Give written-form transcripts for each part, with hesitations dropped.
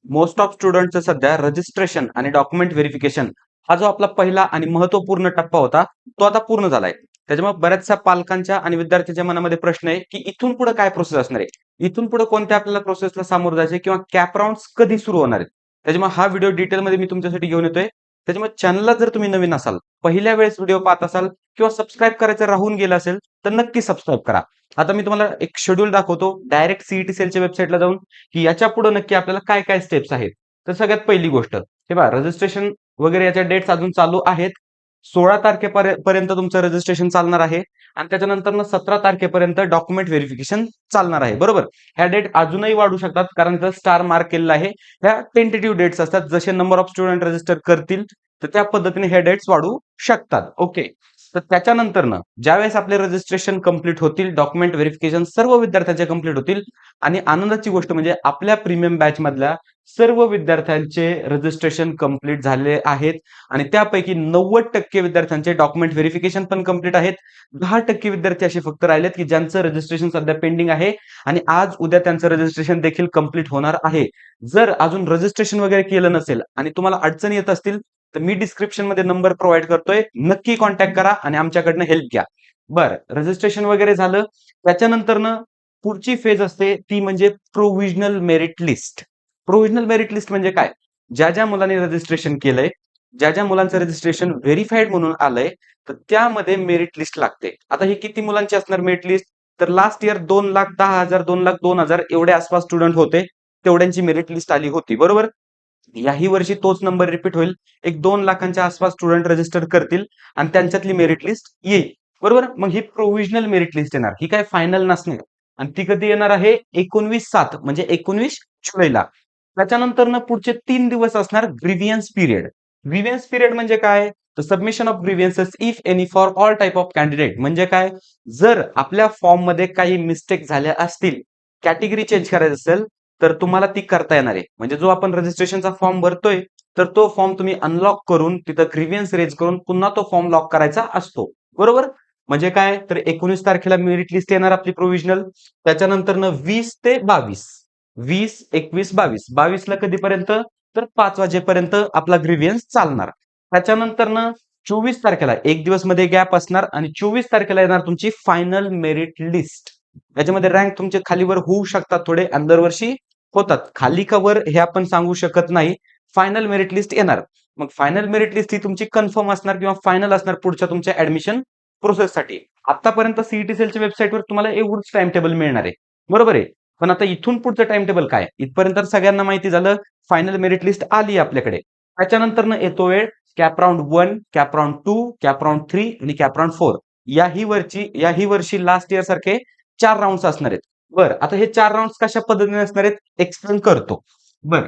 Most of स्टुडंटचं सध्या registration आणि document verification हा जो आपला पहिला आणि महत्वपूर्ण टप्पा होता तो आता पूर्ण झालाय. त्याच्यामुळे बऱ्याचशा पालकांच्या आणि विद्यार्थ्यांच्या मनामध्ये प्रश्न आहे की इथून पुढे काय प्रोसेस असणार आहे, इथून पुढे कोणत्या आपल्याला प्रोसेसला सामोरं जायचं किंवा कॅप राऊंड्स कधी सुरू होणार आहेत. त्याच्यामुळे हा व्हिडिओ डिटेलमध्ये मी तुमच्यासाठी घेऊन येतोय. त्याच्यामुळे चॅनलला जर तुम्ही नवीन असाल, पहिल्या वेळेस व्हिडिओ पाहत असाल किंवा सबस्क्राईब करायचं राहून गेलं असेल तर नक्की सबस्क्राईब करा. आता मी तुम्हाला एक शेड्यूल दाखवतो डायरेक्ट सीईटी सेलच्या वेबसाईटला जाऊन की याच्या पुढे नक्की आपल्याला काय काय स्टेप्स आहेत. तर सगळ्यात पहिली गोष्ट हे बघा, रजिस्ट्रेशन वगैरे याच्या डेट्स अजून चालू आहेत. 16 तारखेपर्यंत तुमचं रजिस्ट्रेशन चालणार आहे आणि त्याच्यानंतर 17 तारखेपर्यंत डॉक्युमेंट व्हेरिफिकेशन चालणार आहे. बरोबर, ह्या डेट अजूनही वाढू शकतात कारण इथं स्टार मार्क केलेला आहे. ह्या टेंटेटिव्ह डेट्स असतात, जसे नंबर ऑफ स्टुडंट रजिस्टर करतील तर त्या पद्धतीने ह्या डेट्स वाढू शकतात. ओके, तर त्याच्यानंतर ज्यावेळेस आपले रजिस्ट्रेशन कंप्लीट होतील, डॉक्युमेंट व्हेरिफिकेशन सर्व विद्यार्थ्यांचे कंप्लीट होतील आणि आनंदाची गोष्ट म्हणजे आपल्या प्रीमियम बॅच मधल्या सर्व विद्यार्थ्यांचे रजिस्ट्रेशन कंप्लीट झाले आहेत आणि त्यापैकी 90% विद्यार्थ्यांचे डॉक्युमेंट व्हेरिफिकेशन पण कंप्लीट आहेत. 10% विद्यार्थी असे फक्त राहिलेत की ज्यांचं रजिस्ट्रेशन सध्या पेंडिंग आहे आणि आज उद्या त्यांचं रजिस्ट्रेशन देखील कंप्लीट होणार आहे. जर अजून रजिस्ट्रेशन वगैरे केलं नसेल आणि तुम्हाला अडचणी येत असतील तर मी डिस्क्रिप्शन मध्ये नंबर प्रोव्हाइड करतोय, नक्की कॉन्टॅक्ट करा आणि आमच्याकडनं हेल्प घ्या. बरं, रजिस्ट्रेशन वगैरे झालं त्याच्यानंतर पुढची फेज असते ती म्हणजे provisional merit list. Provisional merit list म्हणजे काय? ज्या ज्या मुलांनी रजिस्ट्रेशन केलंय, ज्या ज्या मुलांचं रजिस्ट्रेशन व्हेरीफाईड म्हणून आलंय, तर त्यामध्ये मेरिट लिस्ट लागते. आता ही किती मुलांची असणार मेरिट लिस्ट? तर लास्ट इयर 2,10,000 2,02,000 एवढ्या आसपास स्टुडंट होते, तेवढ्यांची मेरिट लिस्ट आली होती. बरोबर, याही वर्षी तोच नंबर रिपीट होईल. एक 2 लाखांच्या आसपास स्टुडंट रजिस्टर करतील आणि त्यांच्यातली मेरिट लिस्ट येईल. बरोबर, मग ही प्रोव्हिजनल मेरिट लिस्ट येणार, ही काय फायनल नसणार आणि ती कधी येणार आहे? 19/7 म्हणजे 19 जुलैला. त्याच्यानंतर पुढचे 3 दिवस असणार ग्रीव्हियन्स पिरियड. ग्रीव्हियन्स पिरियड म्हणजे काय? तर submission of grievances if any for all type of candidate. म्हणजे काय? जर आपल्या फॉर्म मध्ये काही मिस्टेक झाल्या असतील, कॅटेगरी चेंज करायचं असेल तर तुम्हाला ती करता येणार आहे. म्हणजे जो आपण रजिस्ट्रेशनचा फॉर्म भरतोय तर तो फॉर्म तुम्ही अनलॉक करून तिथं ग्रीव्हियन्स रेज करून पुन्हा तो फॉर्म लॉक करायचा असतो. बरोबर, म्हणजे काय? तर 19 तारखेला मेरिट लिस्ट येणार आपली प्रोव्हिजनल. त्याच्यानंतर 20 ते 22, 20, 21, 22, 22 ला कधीपर्यंत? तर 5 वाजेपर्यंत आपला ग्रीव्हियन्स चालणार. त्याच्यानंतर 24 तारखेला एक दिवस मध्ये गॅप असणार आणि 24 तारखेला येणार तुमची फायनल मेरिट लिस्ट. याच्यामध्ये रँक तुमचे खालीवर होऊ शकतात थोडे आणि दरवर्षी होतात. खाली का वर हे आपण सांगू शकत नाही. फायनल मेरिट लिस्ट येणार. मग फायनल मेरिट लिस्ट ही तुमची कन्फर्म असणार किंवा फायनल असणार पुढच्या तुमच्या ऍडमिशन प्रोसेससाठी. आतापर्यंत सीईटी सेलच्या वेबसाईटवर तुम्हाला एवढंच टाइम टेबल मिळणार आहे. बरोबर आहे, पण आता इथून पुढचं टाइम टेबल काय? इथपर्यंत सगळ्यांना माहिती झालं, फायनल मेरिट लिस्ट आली आपल्याकडे. त्याच्यानंतर येतो वेळ cap round 1, cap round 2, cap round 3 आणि कॅप राऊंड 4. याही वर्षी लास्ट इयर सारखे 4 राऊंड असणार आहेत. बरं, आता हे 4 राऊंड कशा पद्धतीने असणार आहेत एक्सप्लेन करतो. बरं,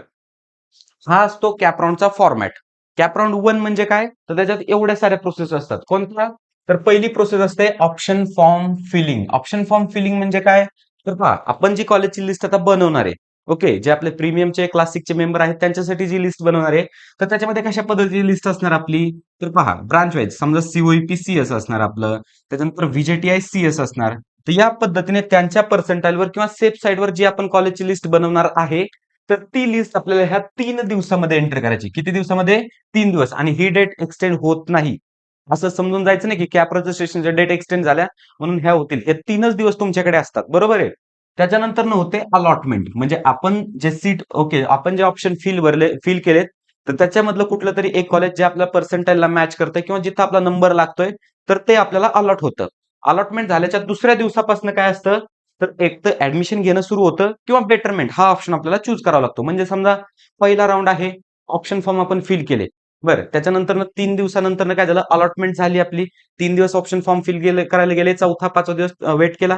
हा असतो कॅप राऊंडचा फॉर्मॅट. कॅप राऊंड 1 म्हणजे काय? तर त्याच्यात एवढ्या साऱ्या प्रोसेस असतात. कोणत्या? तर पहिली प्रोसेस असते option form filling. Option form filling म्हणजे काय? तर पहा, आपण जी कॉलेजची लिस्ट आता बनवणार आहे, ओके, जे आपले प्रीमियमचे क्लासिकचे मेंबर आहेत त्यांच्यासाठी जी लिस्ट बनवणार आहे, तर त्याच्यामध्ये कशा पद्धतीची लिस्ट असणार आपली? तर पहा, ब्रांच वाईज समजा सीओईपी सीएस असणार आपलं, त्याच्यानंतर व्हीजेटीआय सीएस असणार. तर या पद्धतीने त्यांच्या पर्सेंटाईलवर किंवा सेफ साईडवर जी आपण कॉलेजची लिस्ट बनवणार आहे, तर ती लिस्ट आपल्याला ह्या 3 दिवसामध्ये एंटर करायची. किती दिवसामध्ये? 3 दिवस. आणि ही डेट एक्सटेंड होत नाही. असं समजून जायचं नाही की कॅप रजिस्ट्रेशनच्या डेट एक्सटेंड झाल्या म्हणून ह्या होतील. हे 3च दिवस तुमच्याकडे असतात. बरोबर आहे. त्याच्यानंतर होते अलॉटमेंट. म्हणजे आपण जे सीट, ओके, आपण जे ऑप्शन फिल केलेत तर त्याच्यामधलं कुठलं तरी एक कॉलेज जे आपल्या पर्सेंटाईलला मॅच करतंय किंवा जिथं आपला नंबर लागतोय तर ते आपल्याला अलॉट होतं. अलॉटमेंट झाल्याच्या दुसऱ्या दिवसापासून काय असतं? तर एक तर ऍडमिशन घेणं सुरू होतं किंवा बेटरमेंट हा ऑप्शन आपल्याला चूज करावा लागतो. म्हणजे समजा पहिला राऊंड आहे, ऑप्शन फॉर्म आपण फिल केले. बरं, त्याच्यानंतर 3 दिवसानंतर काय झालं? अलॉटमेंट झाली आपली. 3 दिवस ऑप्शन फॉर्म फिल करायला गेले. चौथा 5वा दिवस वेट केला.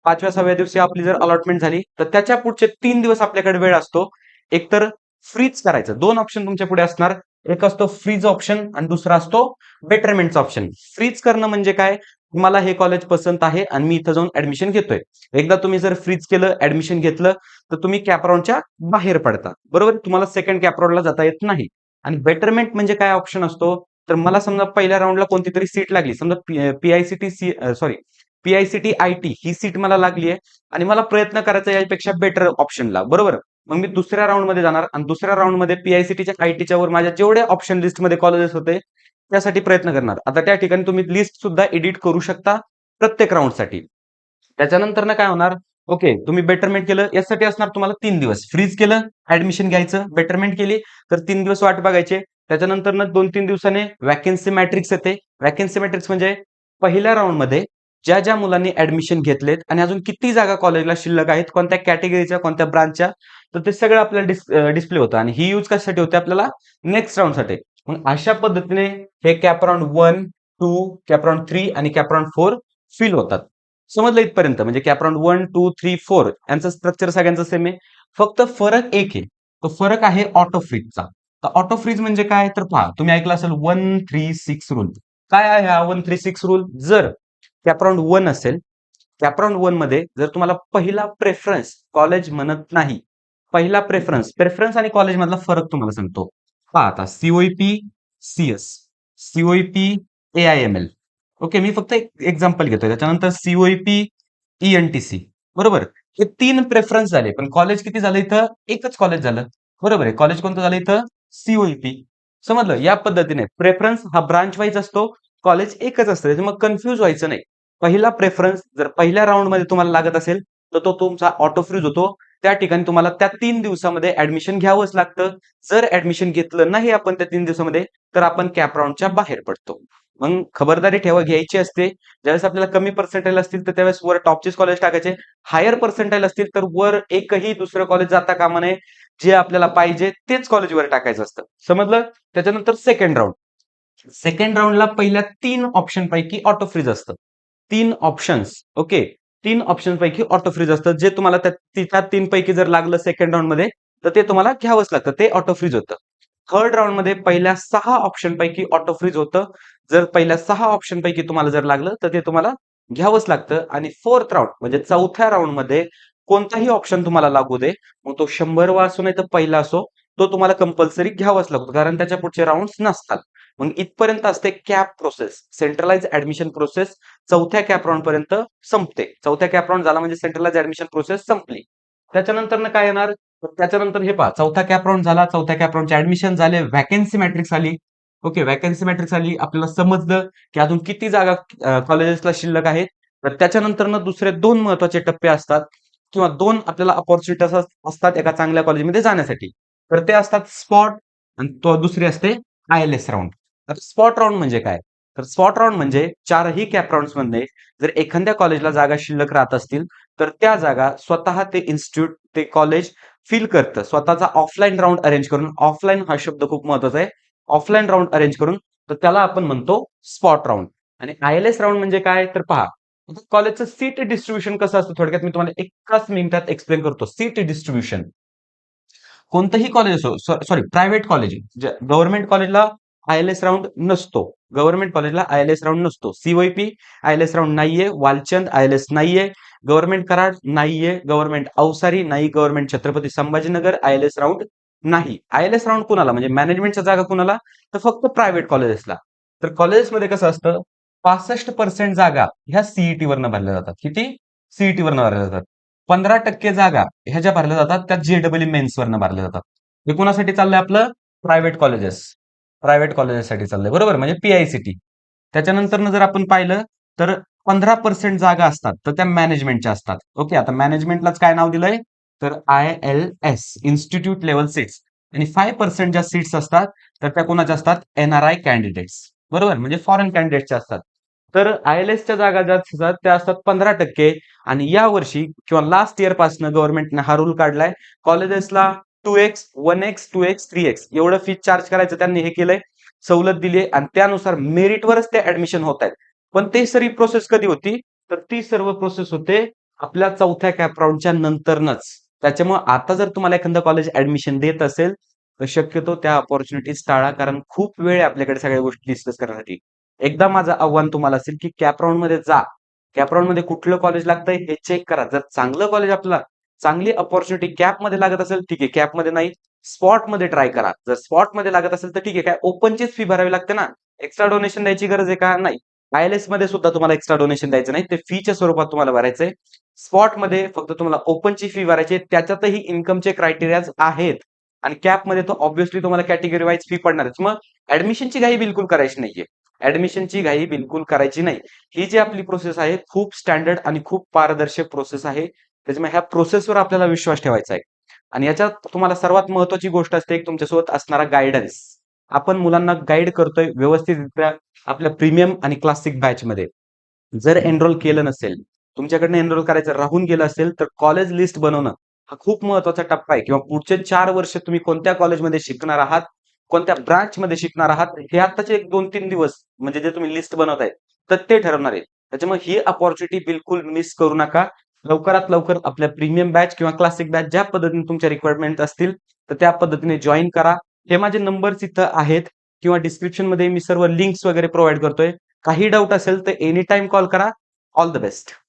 5व्या 6व्या दिवशी आपली जर अलॉटमेंट झाली तर त्याच्या पुढचे 3 दिवस आपल्याकडे वेळ असतो. एकतर फ्रीज करायचं. 2 ऑप्शन तुमच्या पुढे असणार. एक असतो फ्रीज ऑप्शन आणि दुसरा असतो बेटरमेंटचा ऑप्शन. फ्रीज करणं म्हणजे काय? मला हे कॉलेज पसंत आहे आणि मी इथं जाऊन ऍडमिशन घेतोय. एकदा तुम्ही जर फ्रीज केलं, ऍडमिशन घेतलं तर तुम्ही कॅप राऊंडच्या बाहेर पडता. बरोबर, तुम्हाला सेकंड कॅप राऊंडला जाता येत नाही. आणि बेटरमेंट म्हणजे काय ऑप्शन असतो? तर मला समजा पहिल्या राऊंडला कोणती तरी सीट लागली, समजा पीआयसीटी आयटी ही सीट मला लागली आहे आणि मला प्रयत्न करायचा यापेक्षा बेटर ऑप्शनला. बरोबर, मग मी दुसऱ्या राऊंडमध्ये जाणार आणि दुसऱ्या राऊंडमध्ये पीआयसीटीच्या आयटीच्या वर माझ्या जेवढे ऑप्शन लिस्टमध्ये कॉलेजेस होते त्यासाठी प्रयत्न करणार. आता त्या ठिकाणी तुम्ही लिस्ट सुद्धा एडिट करू शकता प्रत्येक राऊंडसाठी. त्याच्यानंतर ना काय होणार, ओके तुम्ही बेटरमेंट केलं यासाठी असणार तुम्हाला 3 दिवस. फ्रीज केलं, ऍडमिशन घ्यायचं, बेटरमेंट केली तर 3 दिवस वाट बघायचे. त्याच्यानंतर ना 2-3 दिवसाने वॅकन्सी मॅट्रिक्स येते. वॅकन्सी मॅट्रिक्स म्हणजे पहिल्या राऊंडमध्ये ज्या ज्या मुलांनी ऍडमिशन घेतलेत आणि अजून किती जागा कॉलेजला शिल्लक आहेत, कोणत्या कॅटेगरीच्या, कोणत्या ब्रांचच्या, तर ते सगळं आपल्याला डिस्प्ले होतं. आणि ही यूज कशासाठी होते आपल्याला, नेक्स्ट राऊंडसाठी. मग अशा पद्धतीने हे कॅप राऊंड 1, 2, कॅप राऊंड 3 आणि कॅप राऊंड 4 फिल होतात. समजलं इथपर्यंत? म्हणजे कॅप राऊंड 1, 2, 3, 4 यांचं स्ट्रक्चर सगळ्यांचं सेम आहे. फक्त फरक एक आहे, तो फरक आहे ऑटो फ्रीजचा. तर ऑटो फ्रीज म्हणजे काय, तर पहा तुम्ही ऐकलं असेल 136 रूल. काय आहे हा 136 रूल? जर कॅपराऊंड 1 असेल, कॅपराऊंड 1 मध्ये जर तुम्हाला पहिला प्रेफरन्स कॉलेज म्हणत नाही, पहिला प्रेफरन्स, प्रेफरन्स आणि कॉलेज मधला फरक तुम्हाला सांगतो. पहा आता सीओईपी, सीएस, सीओईपी, एआयएमएल. ओके, मी फक्त एक एक्झाम्पल घेतोय. त्याच्यानंतर सीओईपी, ईएनटीसी. बरोबर, हे 3 प्रेफरन्स झाले. पण कॉलेज किती झालं इथं? एकच कॉलेज झालं. बरोबर आहे. कॉलेज कोणतं झालं इथं? सीओईपी. समजलं? या पद्धतीने प्रेफरन्स हा ब्रांच वाईज असतो, कॉलेज एकच असतं. मग कन्फ्युज व्हायचं नाही. पहिला प्रेफरन्स जर पहिल्या राऊंड मध्ये तुम्हाला लागत असेल तर तो तुमचा ऑटो फ्रीज होतो. त्या ठिकाणी तुम्हाला त्या 3 दिवसामध्ये ऍडमिशन घ्यावंच लागतं. जर ऍडमिशन घेतलं नाही आपण त्या 3 दिवसामध्ये तर आपण कॅप राऊंडच्या बाहेर पडतो. मग खबरदारी ठेवा, घ्यायची असते. ज्यावेळेस आपल्याला कमी पर्सेंटाईल असतील तर त्यावेळेस वर टॉपचेच कॉलेज टाकायचे. हायर पर्सेंटाईल असतील तर वर एकही दुसरं कॉलेज जाता कामा नये. जे आपल्याला पाहिजे तेच कॉलेज वर टाकायचं असतं. समजलं? त्याच्यानंतर सेकंड राऊंड. सेकंड राऊंडला पहिल्या 3 ऑप्शन पैकी ऑटो फ्रीज असतं. 3 ऑप्शन्स, ओके, 3 ऑप्शन पैकी ऑटो फ्रीज असतं. जे तुम्हाला त्या 3 पैकी जर लागलं सेकंड राऊंड मध्ये तर ते तुम्हाला घ्यावंच लागतं, ते ऑटो फ्रीज होतं. थर्ड राऊंड मध्ये पहिल्या 6 ऑप्शन पैकी ऑटो फ्रीज होतं. जर पहिल्या 6 ऑप्शन पैकी तुम्हाला जर लागलं तर ते तुम्हाला घ्यावंच लागतं. आणि फोर्थ राऊंड म्हणजे चौथ्या राऊंड मध्ये कोणताही ऑप्शन तुम्हाला लागू दे, मग तो 100वा असो नाही तर पहिला असो, तो तुम्हाला कंपल्सरी घ्यावाच लागतो, कारण त्याच्या पुढचे राऊंड नसतात. मग इथपर्यंत असते CAP process, centralise admission process. चौथ्या कॅप राऊंड पर्यंत संपते. चौथ्या कॅप राऊंड झाला म्हणजे सेंट्रलाइज ऍडमिशन प्रोसेस संपली. त्याच्यानंतर काय येणार, तर त्याच्यानंतर हे पहा, चौथा कॅप राऊंड झाला, चौथ्या कॅप राऊंडचे ऍडमिशन झाले, व्हॅकन्सी मॅट्रिक्स आली. ओके, व्हॅकन्सी मॅट्रिक्स आली, आपल्याला समजलं की अजून किती जागा कॉलेजेसला शिल्लक आहेत. तर त्याच्यानंतर दुसरे 2 महत्वाचे टप्पे असतात किंवा 2 आपल्याला अपॉर्च्युनिटी असतात एका चांगल्या कॉलेजमध्ये जाण्यासाठी. तर ते असतात स्पॉट आणि तो दुसरी असते आयएलएस राऊंड. आता स्पॉट राऊंड म्हणजे काय, तर स्पॉट राऊंड म्हणजे 4ही कॅप राऊंड मध्ये जर एखाद्या कॉलेजला जागा शिल्लक राहत असतील तर त्या जागा स्वतः ते इन्स्टिट्यूट, ते कॉलेज फिल करतं स्वतःचा ऑफलाईन राऊंड अरेंज करून. ऑफलाईन हा शब्द खूप महत्वाचा आहे. ऑफलाईन राऊंड अरेंज करून, तर त्याला आपण म्हणतो स्पॉट राऊंड. आणि आयएलएस राऊंड म्हणजे काय, तर पहा कॉलेजचं सीट डिस्ट्रीब्युशन कसं असतं, थोडक्यात मी तुम्हाला एकाच मिनिटात एक्सप्लेन करतो. सीट डिस्ट्रीब्युशन कोणतंही कॉलेज असो, सॉरी प्रायव्हेट कॉलेज, गव्हर्नमेंट कॉलेजला आयएलएस राऊंड नसतो. गव्हर्नमेंट कॉलेजला आयएलएस राऊंड नसतो. सीओईपी आयएलएस राऊंड नाहीये, वालचंद आयएलएस नाहीये, गव्हर्नमेंट कराड नाहीये, गव्हर्नमेंट अवसारी नाही, government Chhatrapati Sambhajinagar ILS round नाही. आयएलएस राऊंड कुणाला, म्हणजे मॅनेजमेंटच्या जागा कुणाला, तर फक्त प्रायव्हेट कॉलेजेसला. तर कॉलेजेसमध्ये कसं असतं, 65% जागा ह्या सीईटी वरनं भरल्या जातात. किती? सीईटी वरनं भरल्या जातात. 15% जागा ह्या ज्या भरल्या जातात त्या जेडब्ल्यू मेन्स वरनं भरल्या जातात. हे कुणासाठी चाललंय आपलं, प्रायव्हेट कॉलेजेस, प्रायव्हेट कॉलेजेससाठी चाललंय. बरोबर, म्हणजे पीआयसीटी. त्याच्यानंतर जर आपण पाहिलं तर 15% जागा असतात तर त्या मॅनेजमेंटच्या असतात. ओके, आता मॅनेजमेंटलाच काय नाव दिलंय, तर आयएलएस, इन्स्टिट्यूट लेवल सीट्स. आणि 5% ज्या सीट्स असतात तर त्या कोणाच्या असतात, एनआरआय कॅन्डिडेट्स. बरोबर, म्हणजे फॉरेन कॅन्डिडेटच्या असतात. तर आयएलएसच्या जागा ज्या असतात त्या असतात 15%. आणि या वर्षी किंवा लास्ट इयर पासून गव्हर्नमेंटने हा रूल काढलाय, कॉलेजेसला 2x, 1x, 2x, 3x एवढं फी चार्ज करायचं त्यांनी हे केलंय, सवलत दिली. आणि त्यानुसार मेरिटवरच ते ऍडमिशन होत आहेत. पण ते सरी प्रोसेस कधी होती, तर ती सर्व प्रोसेस होते आपल्या चौथ्या कॅप राऊंडच्या नंतरनच. त्याच्यामुळे आता जर तुम्हाला एखादं कॉलेज ऍडमिशन देत असेल तर शक्यतो त्या ऑपॉर्च्युनिटीज टाळा, कारण खूप वेळ आहे आपल्याकडे सगळ्या गोष्टी डिस्कस करण्यासाठी. एकदा माझं आव्हान तुम्हाला असेल की कॅप राऊंड मध्ये जा, कॅप राऊंड मध्ये कुठलं कॉलेज लागतंय हे चेक करा. जर चांगलं कॉलेज, आपल्याला चांगली अपॉर्च्युनिटी कॅप मध्ये लागत असेल, ठीक आहे, कॅप मध्ये नाही, स्पॉट मध्ये ट्राय करा. जर स्पॉट मध्ये लागत असेल तर ठीक आहे, काय ओपनचीच फी भरावी लागते ना, एक्स्ट्रा डोनेशन द्यायची गरज आहे का, नाही. ILS मध्ये सुद्धा तुम्हाला एक्स्ट्रा डोनेशन द्यायचं नाही. ते फीच्या स्वरूपात तुम्हाला भरायचंय. स्पॉटमध्ये फक्त तुम्हाला ओपनची फी भरायची आहे. त्याच्यातही इन्कमचे क्रायटेरियाज आहेत आणि कॅपमध्ये तर ऑब्व्हियसली तुम्हाला कॅटेगरी वाईज फी पडणारच. मग ऍडमिशनची घाई बिलकुल करायची नाहीये. ऍडमिशनची घाई बिलकुल करायची नाही. ही जी आपली प्रोसेस आहे खूप स्टँडर्ड आणि खूप पारदर्शक प्रोसेस आहे. त्याच्यामुळे ह्या प्रोसेसवर आपल्याला विश्वास ठेवायचा आहे. आणि याच्यात तुम्हाला सर्वात महत्वाची गोष्ट असते एक तुमच्यासोबत असणारा गायडन्स. आपण मुलांना गाईड करतोय व्यवस्थितरित्या आपल्या प्रीमियम आणि क्लासिक बॅचमध्ये. जर एनरोल केलं नसेल, तुमच्याकडनं एनरोल करायचं राहून गेलं असेल, तर कॉलेज लिस्ट बनवणं हा खूप महत्वाचा टप्पा आहे किंवा पुढचे 4 वर्ष तुम्ही कोणत्या कॉलेजमध्ये शिकणार आहात, कोणत्या ब्रांचमध्ये शिकणार आहात, हे आत्ताचे एक 2-3 दिवस म्हणजे जे तुम्ही लिस्ट बनवताय, तर ते ठरवणार आहे. त्याच्यामुळे ही अपॉर्च्युनिटी बिलकुल मिस करू नका. लवकरात लवकर आपल्या प्रीमियम बॅच किंवा क्लासिक बॅच ज्या पद्धतीने तुमच्या रिक्वायरमेंट असतील, तर त्या पद्धतीने जॉइन करा. हे माझे नंबर्स इथं आहेत किंवा डिस्क्रिप्शनमध्ये मी सर्व लिंक्स वगैरे प्रोव्हाईड करतोय. काही डाऊट असेल तर एनी टाइम कॉल करा. All the best.